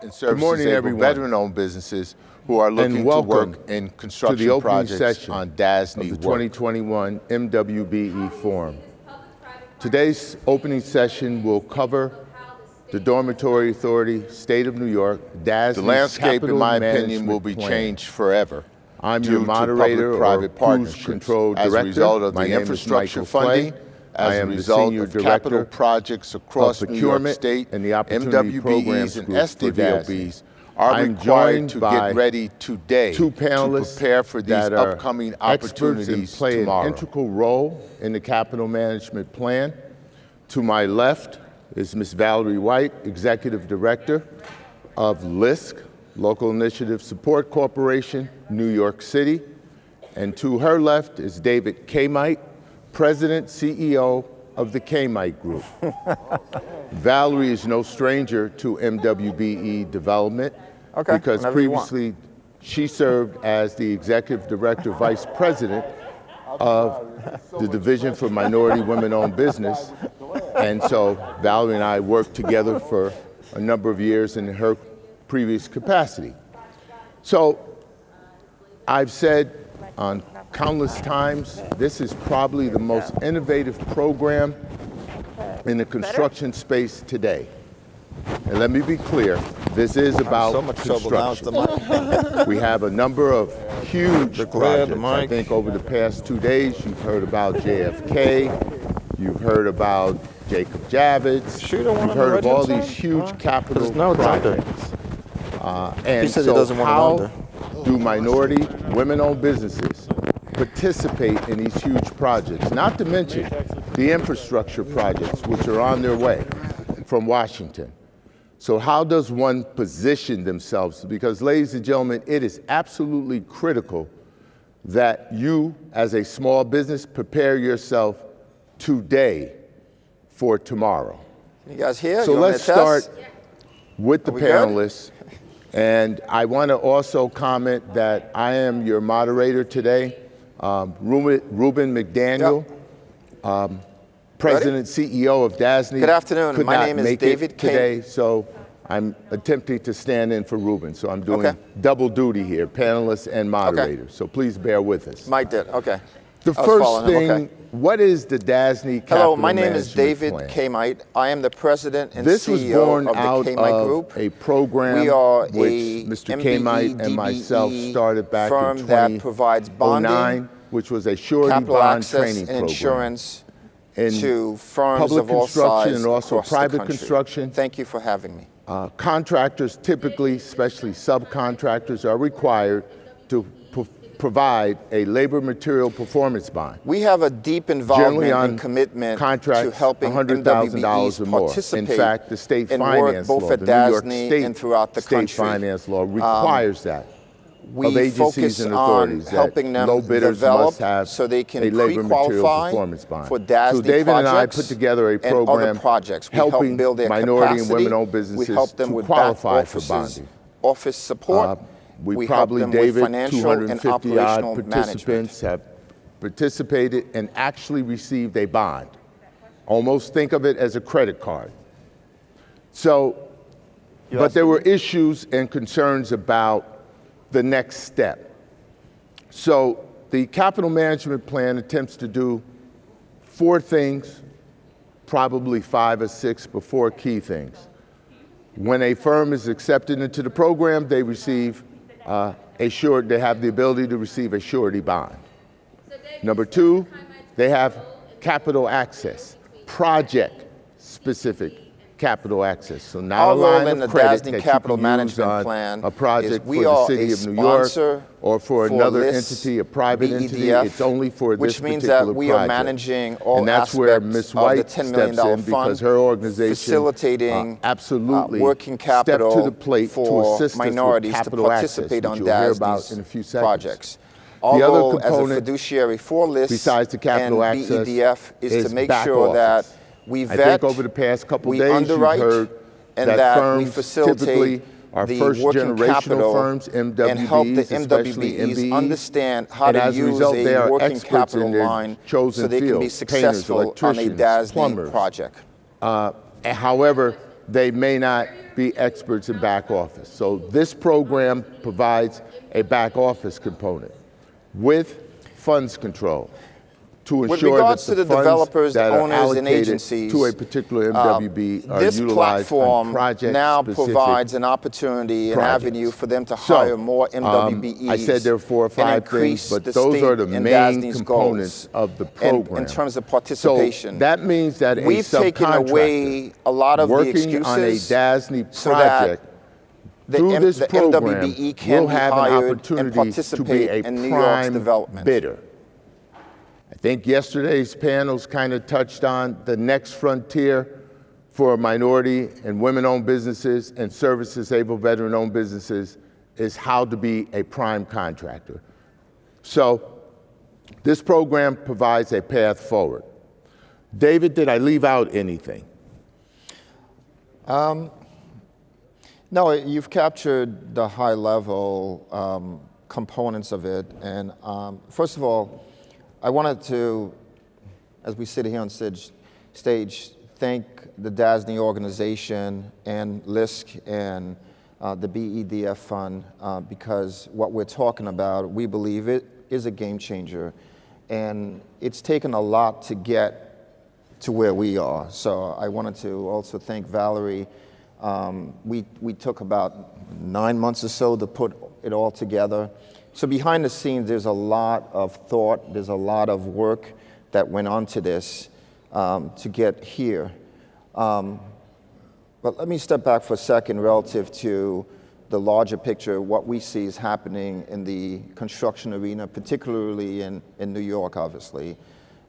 and service-disabled veteran-owned businesses who are looking to work in construction projects on DASNY of the 2021 MWBE Forum. Today's opening session will cover the Dormitory Authority, State of New York, DASNY's The landscape, in my opinion, management will be plan. changed forever. I'm your moderator or cruise control director. As a result of My the name infrastructure is Michael funding, Clay. as I a am the result senior of capital director projects across of New York Procurement State, and the Opportunity Programs MWBEs and Group for SDVOBs are I'm required joined to by get ready today two to panelists prepare for these that are upcoming experts and opportunities play tomorrow. an integral role in the capital management plan. To my left is Ms. Valerie White, Executive Director of LISC, Local Initiative Support Corporation, New York City. And to her left is David Cayemitte, President, CEO of the Cayemitte Group. Valerie is no stranger to MWBE development because previously she served as the Executive Director, Vice President of the Division for Minority Women-Owned Business. And so Valerie and I worked together for a number of years in her previous capacity. So I've said on countless times, this is probably the most innovative program in the construction space today. And let me be clear, this is about construction. We have a number of huge projects. I think over the past 2 days, you've heard about JFK, you've heard about Jacob Javits, you've heard of all these huge capital projects. And so how do minority, women-owned businesses participate in these huge projects? Not to mention the infrastructure projects, which are on their way from Washington. So how does one position themselves? Because, ladies and gentlemen, it is absolutely critical that you, as a small business, prepare yourself today for tomorrow. You guys here? So let's start with the panelists. Good? And I want to also comment that I am your moderator today, Reuben McDaniel, President, CEO of DASNY. Good afternoon. My name is David today, so I'm attempting to stand in for Reuben. So I'm doing double duty here, panelist and moderator. So please bear with us. Mike did, okay. The first thing, what is the DASNY Capital Hello, my name is David Plan? Cayemitte. I am the president and This was CEO born of the out Cayemitte of Group. a program We are which Mr. Cayemitte and myself started back in 2009, that provides bonding, which was a surety capital bond access training and program. Insurance In to firms public of all construction sizes and also across the private country. construction. Thank you for having me. Contractors typically, especially subcontractors, are required to provide a labor material performance bond. We have a deep involvement and commitment to helping $100,000 or more. participate In fact, the state in finance work both law, at the New York DASNY State and throughout the state country. finance law requires that. We of agencies focus and on authorities helping them low bidders develop must have so they can a labor material pre-qualify performance bond. for DASNY so David projects and I put together a program and other projects. We helping help build their minority capacity. and women-owned businesses we help them to with qualify back for offices, bonding. Office support. We help probably, them with David, financial and 250 odd operational participants have participated and actually received a bond. Almost think of it as a credit card. So, but there were issues and concerns about the next step. So the capital management plan attempts to do 4 things, probably 5 or 6, but 4 key things. When a firm is accepted into the program, they receive they have the ability to receive a surety bond. Number 2, they have capital access, project-specific capital access. So not a line of credit that capital you can management use on plan a project we for the are city a of New York sponsor or for another entity, a private entity. It's only for this particular which means that we are project. managing all And that's where aspects Ms. of the White $10 steps million in because her organization facilitating absolutely working capital stepped to the plate for to assist minorities us with to capital participate access, on which you'll hear about DASNY's in a few seconds. projects. Our The other role as a component, fiduciary for LISC besides the capital and access, BEDF is to make back sure office. that we vet, I think over the past couple we days, underwrite, you've heard and that we firms facilitate typically are the first working generational capital firms, MWBEs, and help the especially MWBEs MBEs. understand how And to as a use result, they a are working experts capital in their line chosen so they can be fields, painters, successful on a electricians, DASNY plumbers. project. However, they may not be experts in back office. So this program provides a back office component with funds control to ensure that the funds that are allocated to a particular MWBE are utilized on project-specific now provides an opportunity, an avenue for them to hire more MWBEs. I said there are 4 or 5 things, but those are the main components of the program. In terms of participation, so that means that a we've taken away a lot of the excuses working on a DASNY project through this program will have an opportunity to be a prime bidder. I think yesterday's panels kind of touched on the next frontier for minority and women-owned businesses and service-disabled veteran-owned businesses is how to be a prime contractor. So this program provides a path forward. David, did I leave out anything? No, you've captured the high-level components of it. And first of all, I wanted to, as we sit here on stage, thank the DASNY organization and LISC and the BEDF fund because what we're talking about, we believe it is a game changer. And it's taken a lot to get to where we are. So I wanted to also thank Valerie. We took about 9 months or so to put it all together. So behind the scenes, there's a lot of thought, there's a lot of work that went onto this to get here. But let me step back for a second relative to the larger picture, what we see is happening in the construction arena, particularly in New York, obviously.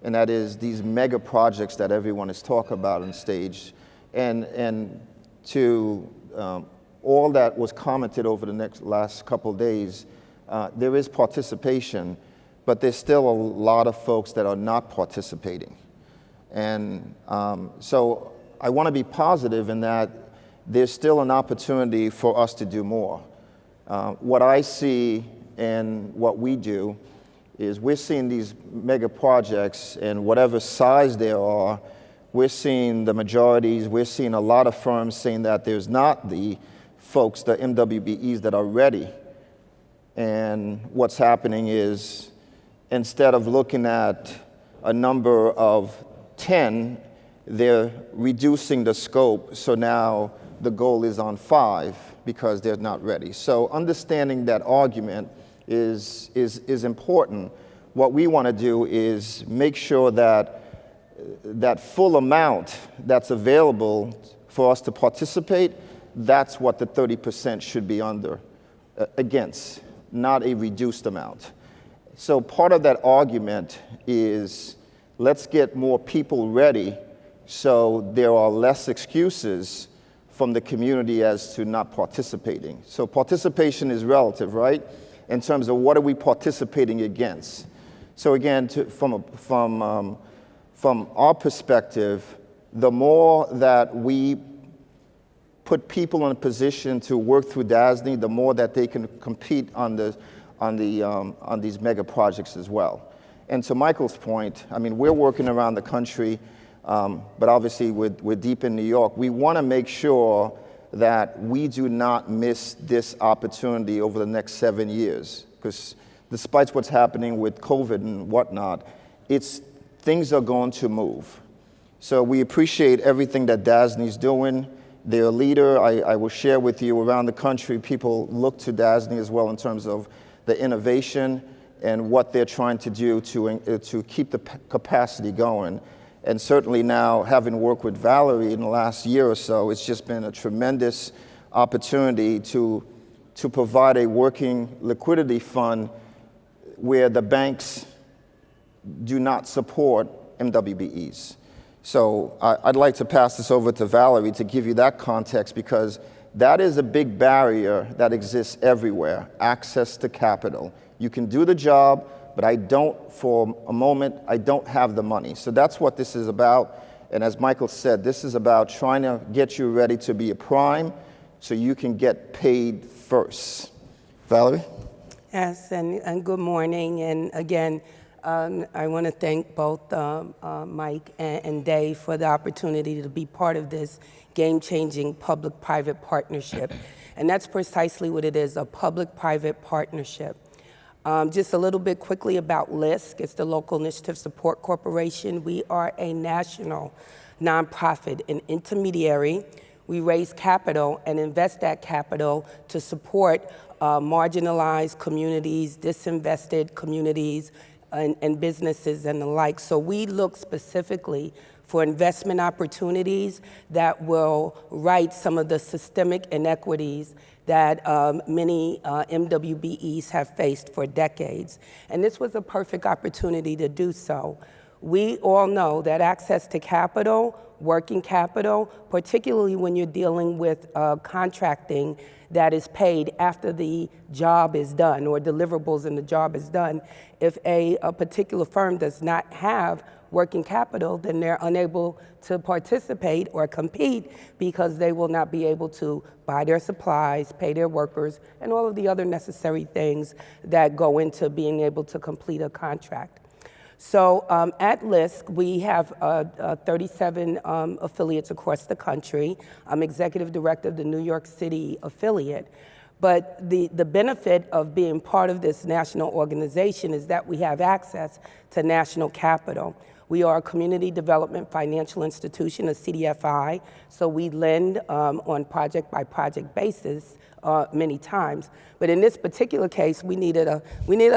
And that is these mega projects that everyone is talking about on stage. And to all that was commented over the last couple of days, there is participation, but there's still a lot of folks that are not participating. And so I want to be positive in that there's still an opportunity for us to do more. What I see and what we do is we're seeing these mega projects, and whatever size they are, we're seeing the majorities, we're seeing a lot of firms saying that there's not the folks, the MWBEs that are ready. And what's happening is instead of looking at a number of 10, they're reducing the scope, so now the goal is on 5 because they're not ready. So understanding that argument is important. What we want to do is make sure that that full amount that's available for us to participate, that's what the 30% should be against, not a reduced amount. So part of that argument is let's get more people ready so there are less excuses from the community as to not participating. So participation is relative, right? In terms of what are we participating against. So again, from our perspective, the more that we put people in a position to work through DASNY, the more that they can compete on these mega projects as well. And to Michael's point, I mean, we're working around the country, but obviously we're deep in New York. We want to make sure that we do not miss this opportunity over the next 7 years, because despite what's happening with COVID and whatnot, things are going to move. So we appreciate everything that DASNY's doing. They're a leader. I will share with you around the country, people look to DASNY as well in terms of the innovation and what they're trying to do to keep the capacity going. And certainly now, having worked with Valerie in the last year or so, it's just been a tremendous opportunity to provide a working liquidity fund where the banks do not support MWBEs. So I'd like to pass this over to Valerie to give you that context, because that is a big barrier that exists everywhere, access to capital. You can do the job, but for a moment, I don't have the money. So that's what this is about. And as Michael said, this is about trying to get you ready to be a prime so you can get paid first. Valerie? Yes, and good morning. And again, I want to thank both Mike and Dave for the opportunity to be part of this game-changing public-private partnership. And that's precisely what it is, a public-private partnership. Just a little bit quickly about LISC. It's the Local Initiative Support Corporation. We are a national nonprofit, an intermediary. We raise capital and invest that capital to support marginalized communities, disinvested communities, and businesses and the like. So we look specifically for investment opportunities that will right some of the systemic inequities that many MWBEs have faced for decades. And this was a perfect opportunity to do so. We all know that access to capital, working capital, particularly when you're dealing with contracting that is paid after the job is done or deliverables and the job is done, if a particular firm does not have working capital, then they're unable to participate or compete because they will not be able to buy their supplies, pay their workers, and all of the other necessary things that go into being able to complete a contract. So at LISC, we have 37 affiliates across the country. I'm executive director of the New York City affiliate. But the benefit of being part of this national organization is that we have access to national capital. We are a community development financial institution, a CDFI, so we lend on project-by-project basis many times. But in this particular case, we needed a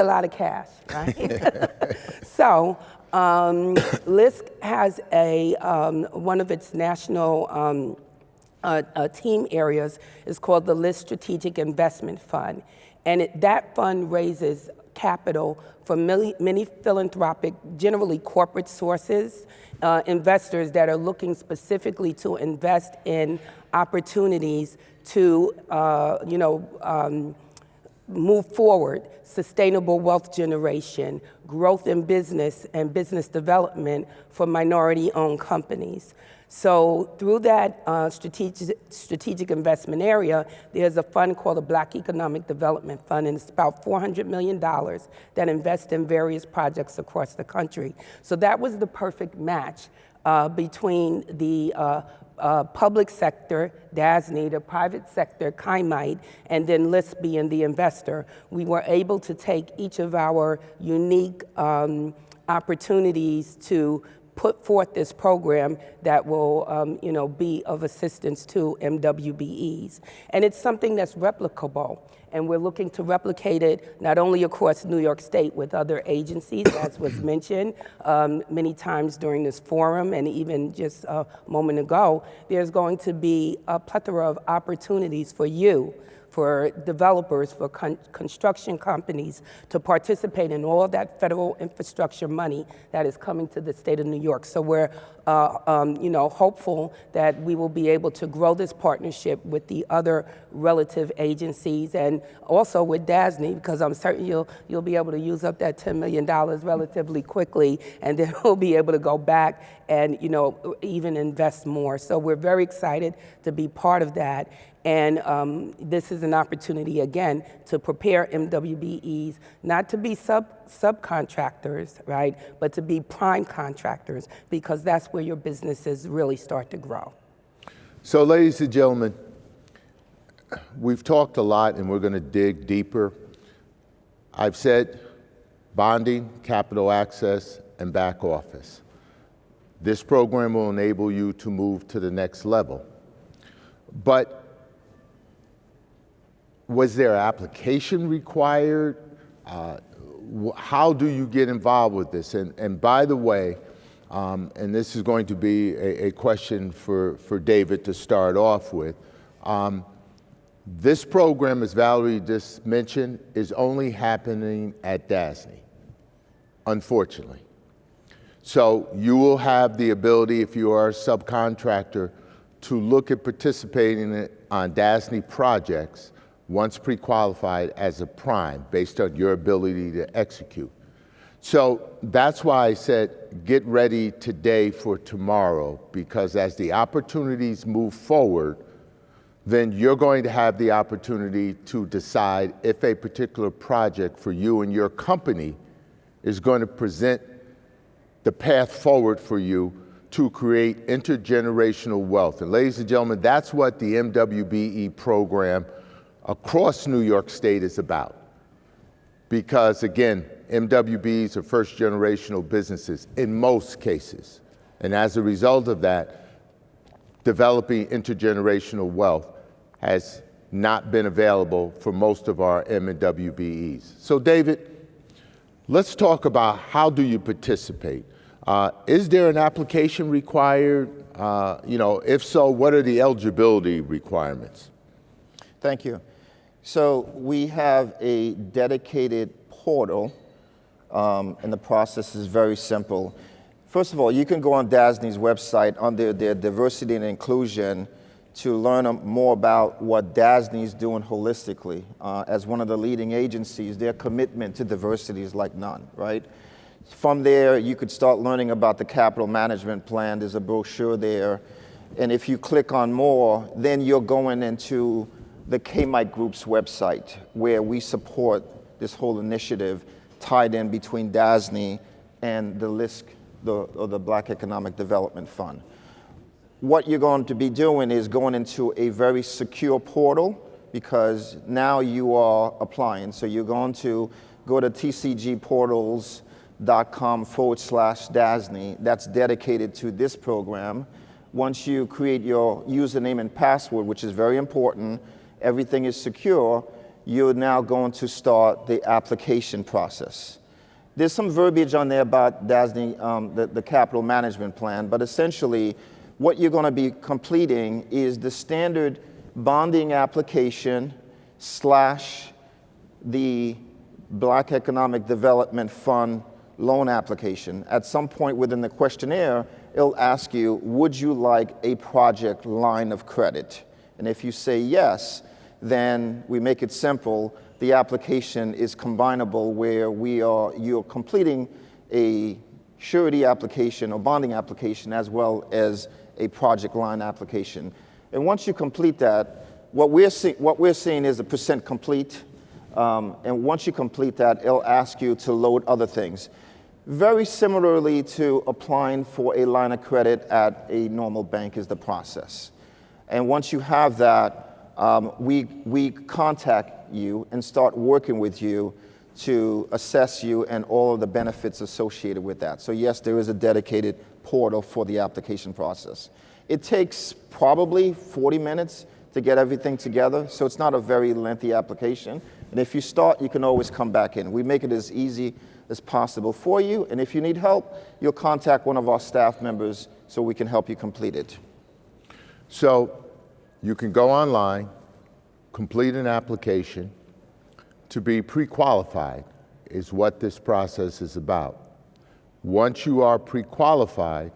lot of cash, right? So LISC has one of its national team areas is called the LISC Strategic Investment Fund. And that fund raises capital from many philanthropic, generally corporate sources, investors that are looking specifically to invest in opportunities to, move forward, sustainable wealth generation, growth in business and business development for minority-owned companies. So through that strategic investment area, there's a fund called the Black Economic Development Fund, and it's about $400 million that invests in various projects across the country. So that was the perfect match between the public sector, DASNY, the private sector, Cayemitte, and then LISC being the investor. We were able to take each of our unique opportunities to put forth this program that will be of assistance to MWBEs. And it's something that's replicable. And we're looking to replicate it not only across New York State with other agencies, as was mentioned many times during this forum, and even just a moment ago, there's going to be a plethora of opportunities for you, for developers, for construction companies to participate in all of that federal infrastructure money that is coming to the state of New York. So we're hopeful that we will be able to grow this partnership with the other relative agencies and also with DASNY, because I'm certain you'll be able to use up that $10 million relatively quickly, and then we'll be able to go back and even invest more. So we're very excited to be part of that. And this is an opportunity, again, to prepare MWBEs not to be subcontractors, right, but to be prime contractors, because that's where your businesses really start to grow. So, ladies and gentlemen, we've talked a lot, and we're going to dig deeper. I've said bonding, capital access, and back office. This program will enable you to move to the next level. But was there application required? How do you get involved with this? And by the way, and this is going to be a question for David to start off with, this program, as Valerie just mentioned, is only happening at DASNY, unfortunately. So you will have the ability, if you are a subcontractor, to look at participating on DASNY projects once pre-qualified as a prime based on your ability to execute. So that's why I said get ready today for tomorrow, because as the opportunities move forward, then you're going to have the opportunity to decide if a particular project for you and your company is going to present the path forward for you to create intergenerational wealth. And ladies and gentlemen, that's what the MWBE program across New York State is about. Because again, MWBEs are first generational businesses in most cases. And as a result of that, developing intergenerational wealth has not been available for most of our MWBEs. So David, let's talk about how do you participate? Is there an application required? If so, what are the eligibility requirements? Thank you. So we have a dedicated portal, and the process is very simple. First of all, you can go on DASNY's website under their diversity and inclusion to learn more about what DASNY is doing holistically. As one of the leading agencies, their commitment to diversity is like none, right? From there, you could start learning about the capital management plan. There's a brochure there. And if you click on more, then you're going into the Cayemitte Group's website, where we support this whole initiative tied in between DASNY and the LISC, or the Black Economic Development Fund. What you're going to be doing is going into a very secure portal, because now you are applying. So you're going to go to tcgportals.com/DASNY. That's dedicated to this program. Once you create your username and password, which is very important, everything is secure, you're now going to start the application process. There's some verbiage on there about DASNY, the capital management plan, but essentially what you're going to be completing is the standard bonding application / the Black Economic Development Fund loan application. At some point within the questionnaire, it'll ask you, would you like a project line of credit? And if you say yes, then we make it simple. The application is combinable, where you're completing a surety application or bonding application as well as a project line application. And once you complete that, what we're seeing is a % complete. And once you complete that, it'll ask you to load other things. Very similarly to applying for a line of credit at a normal bank is the process. And once you have that, we contact you and start working with you to assess you and all of the benefits associated with that. So yes, there is a dedicated portal for the application process. It takes probably 40 minutes to get everything together, so it's not a very lengthy application. And if you start, you can always come back in. We make it as easy as possible for you, and if you need help, you'll contact one of our staff members so we can help you complete it. So you can go online, complete an application. To be pre-qualified is what this process is about. Once you are pre-qualified,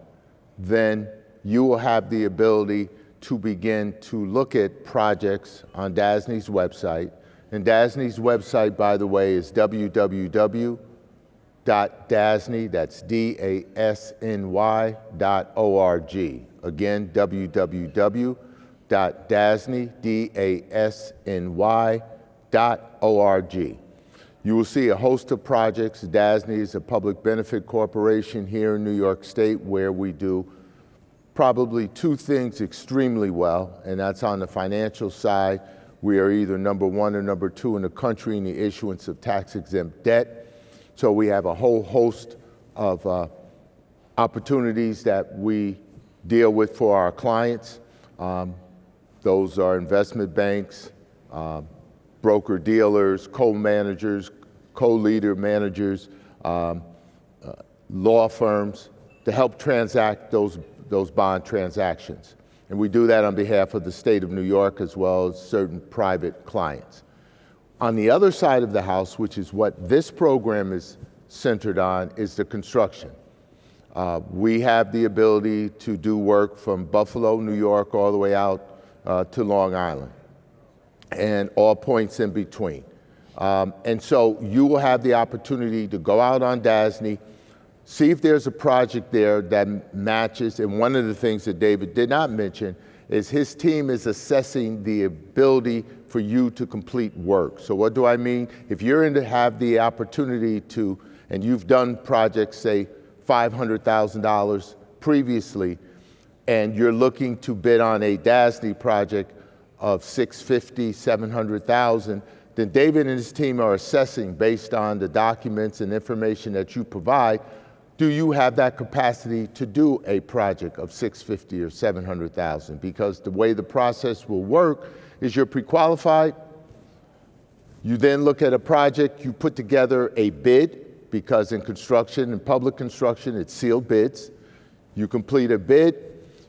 then you will have the ability to begin to look at projects on DASNY's website. And DASNY's website, by the way, is www.dasny, that's DASNY.org. Again, www.dasny.org. You will see a host of projects. DASNY is a public benefit corporation here in New York State, where we do probably two things extremely well, and that's on the financial side. We are either number 1 or number 2 in the country in the issuance of tax-exempt debt. So we have a whole host of opportunities that we deal with for our clients. Those are investment banks, broker-dealers, co-managers, co-leader managers, law firms, to help transact those bond transactions. And we do that on behalf of the state of New York as well as certain private clients. On the other side of the house, which is what this program is centered on, is the construction. We have the ability to do work from Buffalo, New York, all the way out to Long Island, and all points in between. And so you will have the opportunity to go out on DASNY, see if there's a project there that matches. And one of the things that David did not mention is his team is assessing the ability for you to complete work. So what do I mean? If you're in to have the opportunity to and you've done projects, say, $500,000 previously, and you're looking to bid on a DASNY project of $650,000, $700,000, then David and his team are assessing based on the documents and information that you provide, do you have that capacity to do a project of $650,000 or $700,000? Because the way the process will work is you're pre-qualified, you then look at a project, you put together a bid, because in construction and public construction, it's sealed bids. You complete a bid,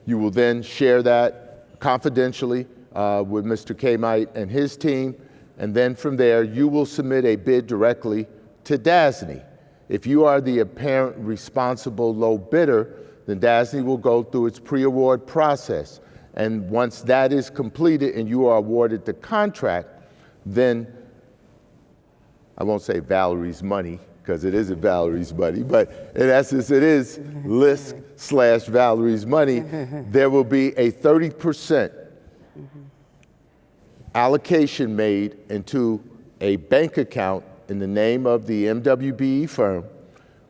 you will then share that confidentially with Mr. Cayemitte and his team, and then from there, you will submit a bid directly to DASNY. If you are the apparent responsible low bidder, then DASNY will go through its pre-award process. And once that is completed and you are awarded the contract, then, I won't say Valerie's money, because it isn't Valerie's money, but in essence it is LISC/Valerie's money, there will be a 30% allocation made into a bank account in the name of the MWBE firm,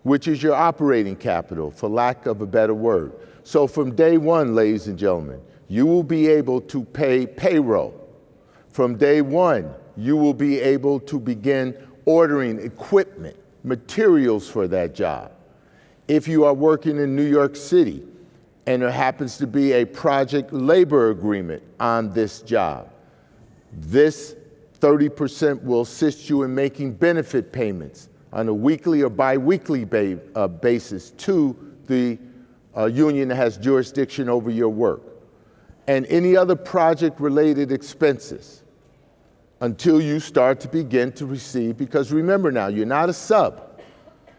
which is your operating capital, for lack of a better word. So from day one, ladies and gentlemen, you will be able to pay payroll. From day one, you will be able to begin ordering equipment, materials for that job. If you are working in New York City and there happens to be a project labor agreement on this job, this 30% will assist you in making benefit payments on a weekly or bi-weekly basis to the union that has jurisdiction over your work. And any other project-related expenses until you start to begin to receive, because remember now, you're not a sub,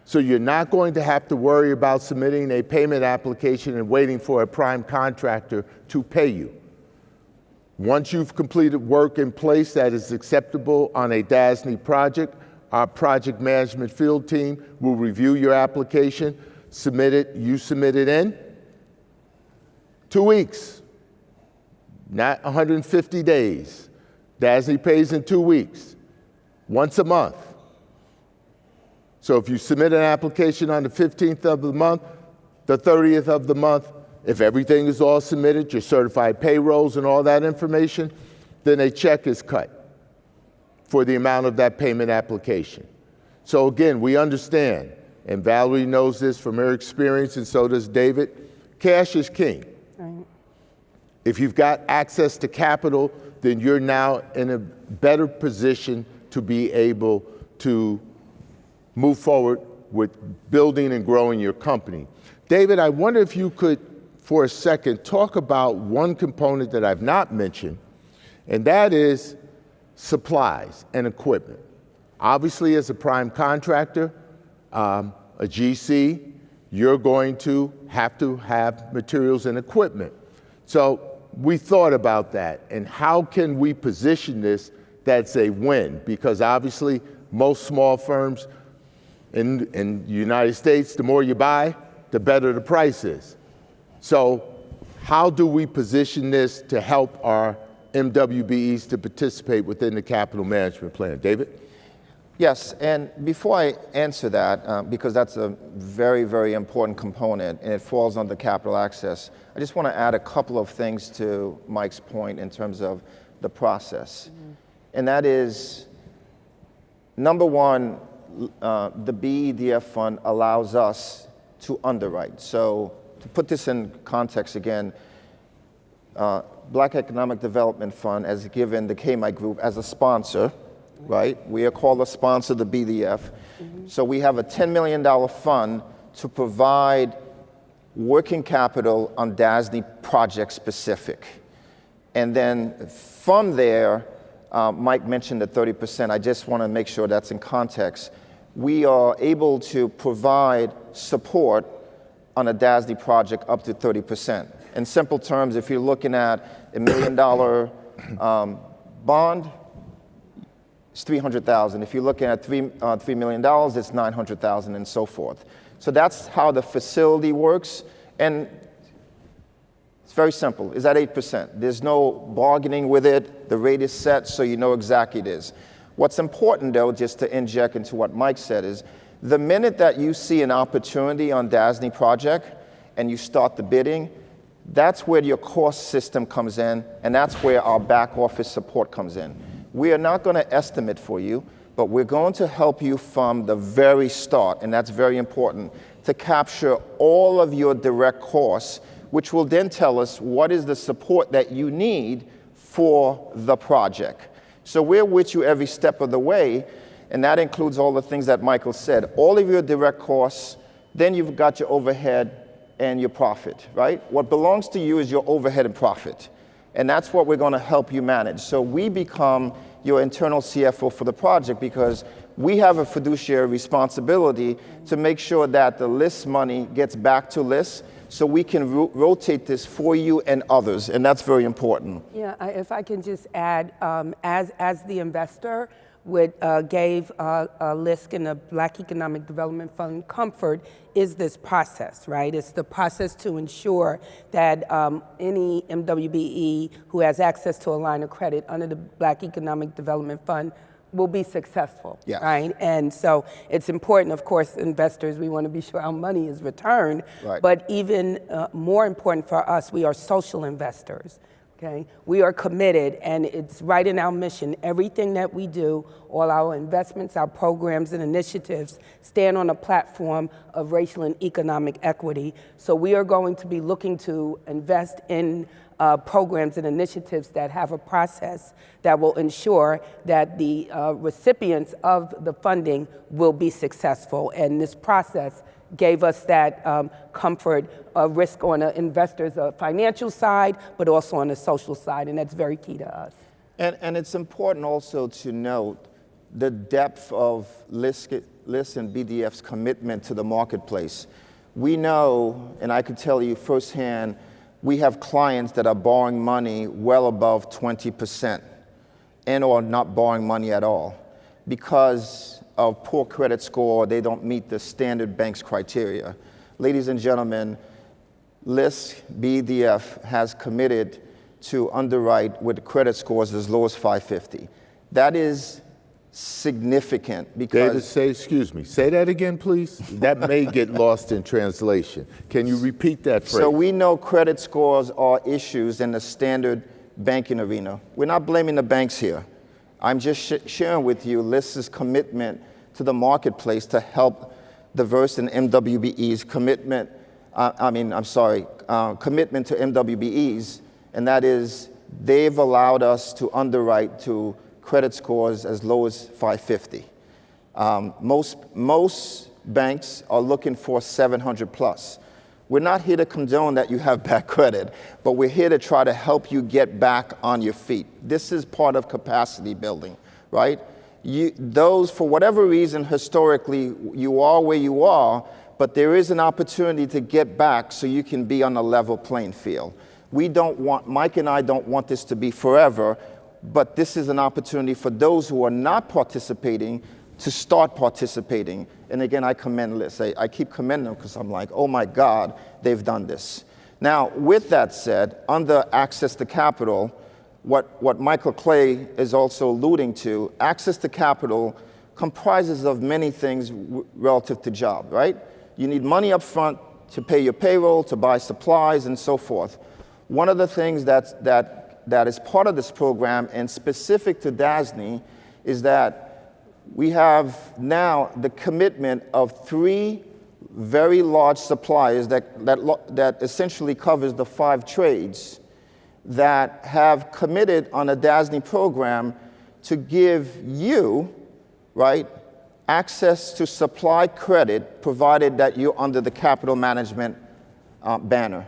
so you're not going to have to worry about submitting a payment application and waiting for a prime contractor to pay you. Once you've completed work in place that is acceptable on a DASNY project, our project management field team will review your application, submit it, you submit it in 2 weeks, not 150 days. DASNY pays in 2 weeks, once a month. So if you submit an application on the 15th of the month, the 30th of the month, if everything is all submitted, your certified payrolls and all that information, then a check is cut for the amount of that payment application. So again, we understand, and Valerie knows this from her experience, and so does David, cash is king. Right. If you've got access to capital, then you're now in a better position to be able to move forward with building and growing your company. David, I wonder if you could, for a second, talk about one component that I've not mentioned, and that is supplies and equipment. Obviously, as a prime contractor, a GC, you're going to have materials and equipment. So we thought about that, and how can we position this that's a win? Because obviously, most small firms in the United States, the more you buy, the better the price is. So how do we position this to help our MWBEs to participate within the capital management plan? David? Yes, and before I answer that, because that's a very, very important component and it falls under capital access, I just want to add a couple of things to Mike's point in terms of the process. And that is, number one, the BEDF fund allows us to underwrite. So to put this in context again, Black Economic Development Fund has given the Cayemitte Group as a sponsor, right? We are called a sponsor, the BDF. So we have a $10 million fund to provide working capital on DASNY project specific. And then from there, Mike mentioned the 30%. I just want to make sure that's in context. We are able to provide support on a DASNY project up to 30%. In simple terms, if you're looking at $1 million bond, it's $300,000. If you're looking at $3 million, it's $900,000 and so forth. So that's how the facility works. And it's very simple. It's at 8%. There's no bargaining with it. The rate is set, so you know exactly it is. What's important, though, just to inject into what Mike said, is The minute that you see an opportunity on DASNY project and you start the bidding, that's where your cost system comes in, and that's where our back office support comes in. We are not going to estimate for you, but we're going to help you from the very start, and that's very important, to capture all of your direct costs, which will then tell us what is the support that you need for the project. So we're with you every step of the way, and that includes all the things that Michael said. All of your direct costs, then you've got your overhead and your profit, right? What belongs to you is your overhead and profit. And that's what we're going to help you manage. So we become your internal CFO for the project because we have a fiduciary responsibility to make sure that the LISC money gets back to LISC so we can rotate this for you and others, and that's very important. Yeah, if I can just add, as the investor, what gave LISC and the Black Economic Development Fund comfort is this process, right? It's the process to ensure that any MWBE who has access to a line of credit under the Black Economic Development Fund will be successful, yes. Right? And so it's important, of course, investors, we want to be sure our money is returned, right. But even more important for us, we are social investors. Okay. We are committed, and it's right in our mission. Everything that we do, all our investments, our programs and initiatives stand on a platform of racial and economic equity. So we are going to be looking to invest in programs and initiatives that have a process that will ensure that the recipients of the funding will be successful. And this process gave us that comfort of risk on the investor's financial side, but also on the social side, and that's very key to us. And it's important also to note the depth of LISC and BDF's commitment to the marketplace. We know, and I can tell you firsthand, we have clients that are borrowing money well above 20% and or not borrowing money at all because of poor credit score, they don't meet the standard bank's criteria. Ladies and gentlemen, LISC, BDF has committed to underwrite with credit scores as low as 550. That is significant because— David, excuse me, say that again, please. That may get lost in translation. Can you repeat that phrase? So we know credit scores are issues in the standard banking arena. We're not blaming the banks here. I'm just sharing with you LISC's commitment to the marketplace to help diverse and MWBE's commitment, commitment to MWBEs, and that is they've allowed us to underwrite to credit scores as low as 550. Most banks are looking for 700 plus. We're not here to condone that you have bad credit, but we're here to try to help you get back on your feet. This is part of capacity building, right? Those, for whatever reason, historically, you are where you are, but there is an opportunity to get back so you can be on a level playing field. Mike and I don't want this to be forever, but this is an opportunity for those who are not participating to start participating. And again, I commend LISC. I keep commending them because I'm like, oh my God, they've done this. Now, with that said, under access to capital, what Michael Clay is also alluding to, access to capital comprises of many things relative to job, right? You need money up front to pay your payroll, to buy supplies, and so forth. One of the things that is part of this program and specific to DASNY is that we have now the commitment of 3 very large suppliers that essentially covers the 5 trades that have committed on a DASNY program to give you, right, access to supply credit provided that you're under the capital management banner.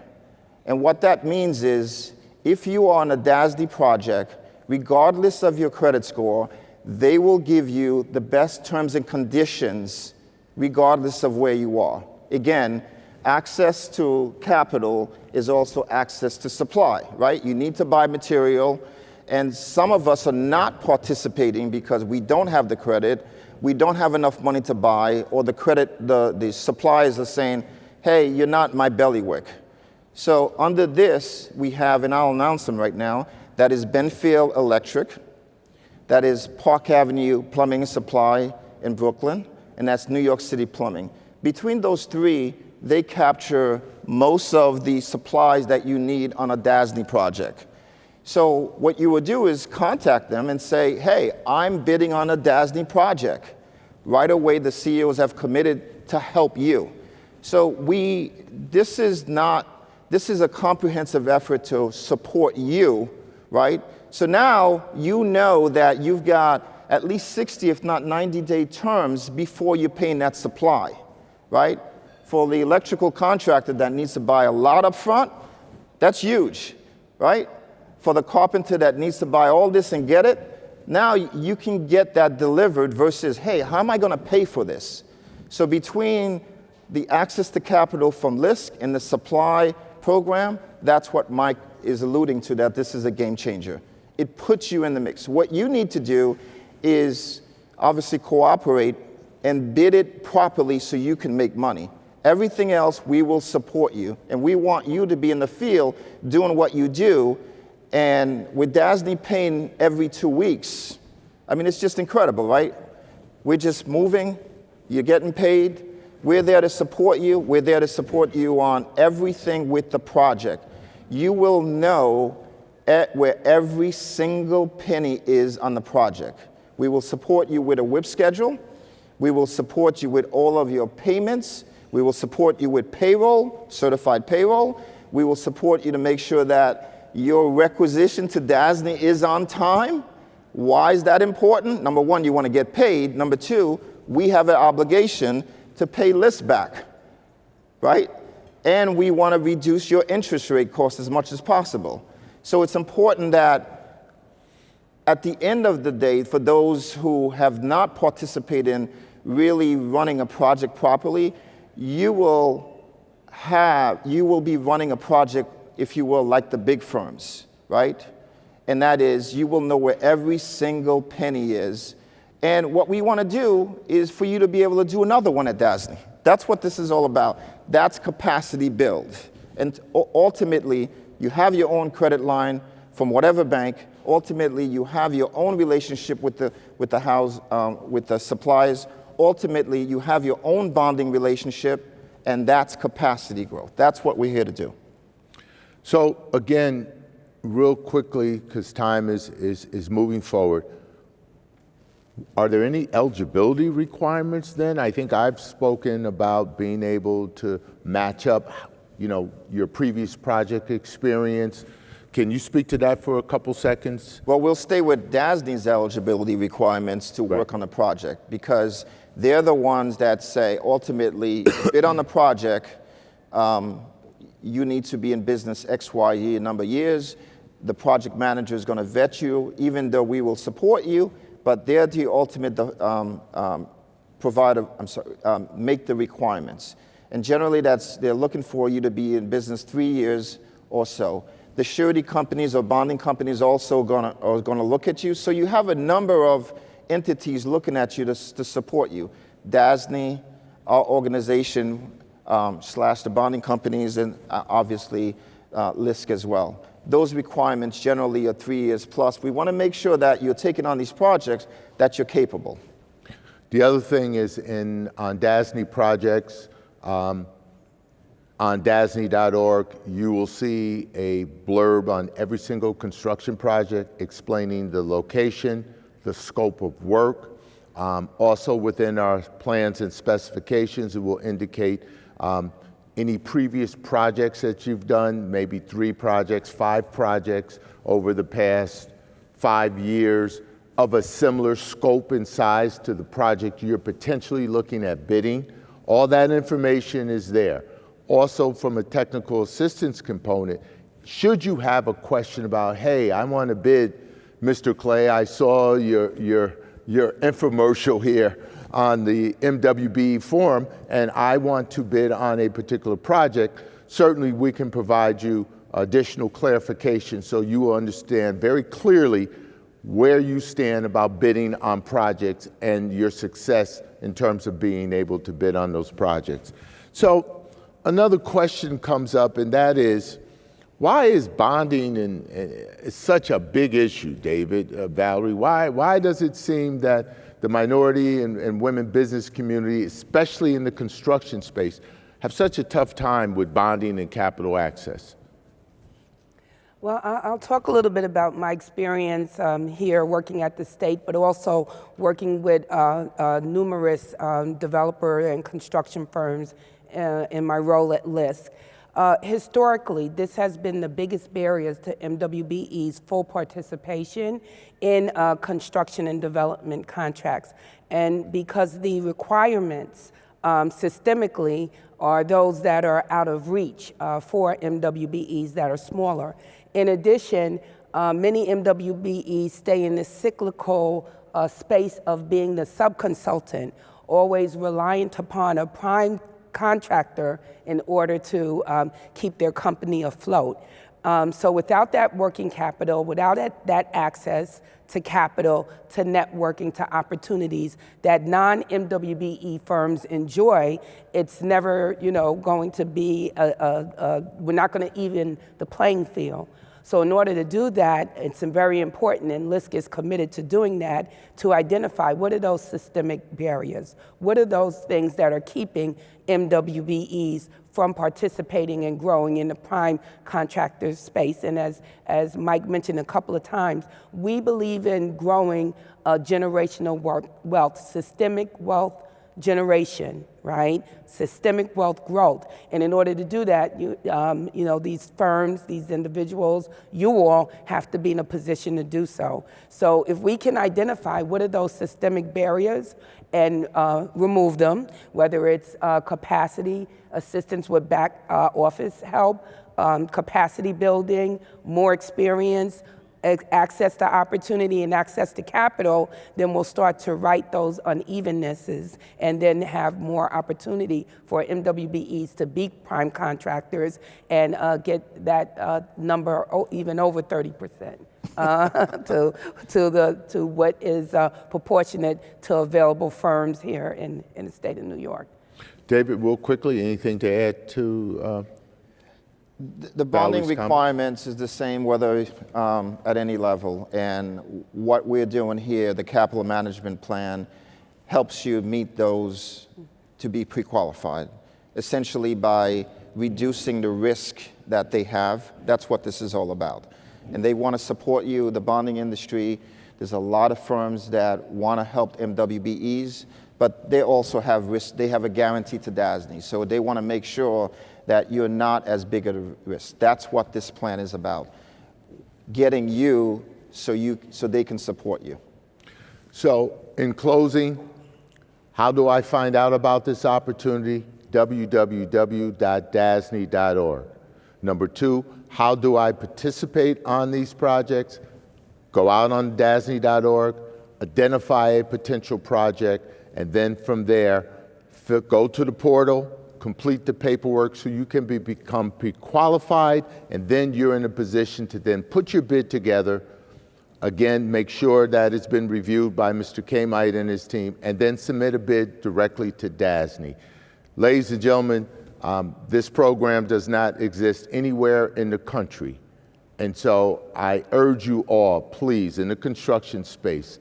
And what that means is if you are on a DASNY project, regardless of your credit score, they will give you the best terms and conditions regardless of where you are. Again, access to capital is also access to supply, right? You need to buy material, and some of us are not participating because we don't have the credit, we don't have enough money to buy, or the suppliers are saying, hey, you're not my bailiwick. So under this, we have, and I'll announce them right now, that is Benfield Electric, that is Park Avenue Plumbing and Supply in Brooklyn, and that's New York City Plumbing. Between those three, they capture most of the supplies that you need on a DASNY project. So what you would do is contact them and say, hey, I'm bidding on a DASNY project. Right away, the CEOs have committed to help you. So this is a comprehensive effort to support you, right? So now you know that you've got at least 60, if not 90-day terms before you're paying that supply, right? For the electrical contractor that needs to buy a lot up front, that's huge, right? For the carpenter that needs to buy all this and get it, now you can get that delivered versus, hey, how am I going to pay for this? So between the access to capital from LISC and the supply program, that's what Mike is alluding to, that this is a game changer. It puts you in the mix. What you need to do is obviously cooperate and bid it properly so you can make money. Everything else, we will support you, and we want you to be in the field doing what you do. And with DASNY paying every 2 weeks, I mean, it's just incredible, right? We're just moving, you're getting paid, we're there to support you, we're there to support you on everything with the project. You will know where every single penny is on the project. We will support you with a WIP schedule, we will support you with all of your payments, we will support you with payroll, certified payroll, we will support you to make sure that your requisition to DASNY is on time. Why is that important? Number one, you want to get paid. Number two, we have an obligation to pay LISC back, right? And we want to reduce your interest rate cost as much as possible. So it's important that at the end of the day, for those who have not participated in really running a project properly, you will be running a project, if you will, like the big firms, right? And that is, you will know where every single penny is. And what we want to do is for you to be able to do another one at DASNY. That's what this is all about. That's capacity build. And ultimately, you have your own credit line from whatever bank. Ultimately, you have your own relationship with the suppliers. Ultimately, you have your own bonding relationship, and that's capacity growth. That's what we're here to do. So again, real quickly, because time is moving forward, are there any eligibility requirements then? I think I've spoken about being able to match up, your previous project experience. Can you speak to that for a couple seconds? Well, we'll stay with DASNY's eligibility requirements to work on the project, because they're the ones that say, ultimately, bid on the project, you need to be in business X, Y, Y number of years. The project manager is going to vet you, even though we will support you, but they're the ultimate provider, make the requirements. And generally, they're looking for you to be in business 3 years or so. The surety companies or bonding companies also are going to look at you. So you have a number of entities looking at you to support you. DASNY, our organization, / the bonding companies, and obviously LISC as well. Those requirements generally are 3 years plus. We want to make sure that you're taking on these projects that you're capable. The other thing is on DASNY projects, on DASNY.org, you will see a blurb on every single construction project explaining the location, the scope of work. Also within our plans and specifications, it will indicate any previous projects that you've done, maybe 3 projects, 5 projects over the past 5 years of a similar scope and size to the project you're potentially looking at bidding. All that information is there. Also, from a technical assistance component, should you have a question about, hey, I want to bid, Mr. Clay, I saw your infomercial here on the MWBE forum, and I want to bid on a particular project, certainly we can provide you additional clarification so you will understand very clearly where you stand about bidding on projects and your success in terms of being able to bid on those projects. So another question comes up, and that is, Why is bonding such a big issue, David, Valerie? Why does it seem that the minority and women business community, especially in the construction space, have such a tough time with bonding and capital access? Well, I'll talk a little bit about my experience here working at the state, but also working with numerous developer and construction firms in my role at LISC. Historically, this has been the biggest barriers to MWBE's full participation in construction and development contracts. And because the requirements systemically are those that are out of reach for MWBEs that are smaller. In addition, many MWBEs stay in the cyclical space of being the subconsultant, always reliant upon a prime contractor in order to keep their company afloat. So without that working capital, without that access to capital, to networking, to opportunities that non-MWBE firms enjoy, it's never, going to be we're not going to even the playing field. So in order to do that, it's very important, and LISC is committed to doing that, to identify what are those systemic barriers? What are those things that are keeping MWBEs from participating and growing in the prime contractor space? And as Mike mentioned a couple of times, we believe in growing generational wealth, systemic wealth generation, right? Systemic wealth growth. And in order to do that, these firms, these individuals, you all have to be in a position to do so. So if we can identify what are those systemic barriers and remove them, whether it's capacity, assistance with back office help, capacity building, more experience, access to opportunity and access to capital, then we'll start to right those unevennesses and then have more opportunity for MWBEs to be prime contractors and get that number even over 30% to what is proportionate to available firms here in the state of New York. David, real quickly, anything to add to the bonding requirements is the same whether at any level, and what we're doing here, the capital management plan, helps you meet those to be pre-qualified, essentially by reducing the risk that they have. That's what this is all about. And they want to support you, the bonding industry. There's a lot of firms that want to help MWBEs, but they also have risk. They have a guarantee to DASNY, so they want to make sure that you're not as big a risk. That's what this plan is about, getting you so they can support you. So in closing, how do I find out about this opportunity? www.dasny.org. Number two, how do I participate on these projects? Go out on dasny.org, identify a potential project, and then from there, go to the portal, complete the paperwork so you can become pre-qualified, and then you're in a position to then put your bid together. Again, make sure that it's been reviewed by Mr. Cayemitte and his team, and then submit a bid directly to DASNY. Ladies and gentlemen, this program does not exist anywhere in the country. And so I urge you all, please, in the construction space,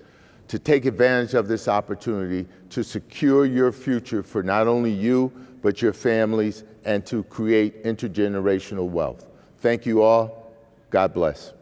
to take advantage of this opportunity to secure your future for not only you, but your families, and to create intergenerational wealth. Thank you all. God bless.